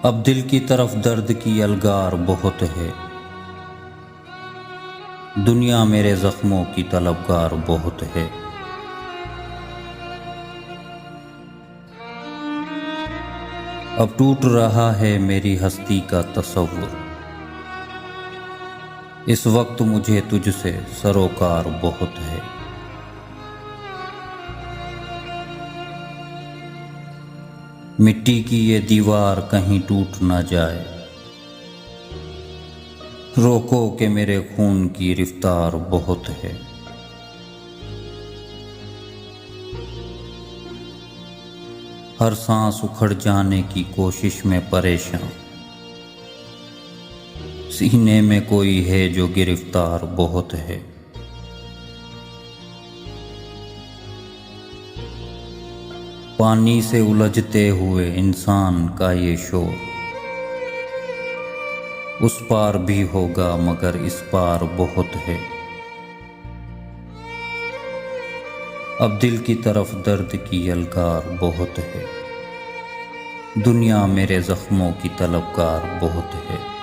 अब दिल की तरफ दर्द की अलगार बहुत है। दुनिया मेरे जख्मों की तलबगार बहुत है। अब टूट रहा है मेरी हस्ती का तसव्वुर। इस वक्त मुझे तुझसे सरोकार बहुत है। मिट्टी की ये दीवार कहीं टूट न जाए। रोको कि मेरे खून की रफ्तार बहुत है। हर सांस उखड़ जाने की कोशिश में परेशान। सीने में कोई है जो गिरफ्तार बहुत है। पानी से उलझते हुए इंसान का ये शोर उस पार भी होगा मगर इस पार बहुत है। अब दिल की तरफ दर्द की अलगार बहुत है। दुनिया मेरे जख्मों की तलबगार बहुत है।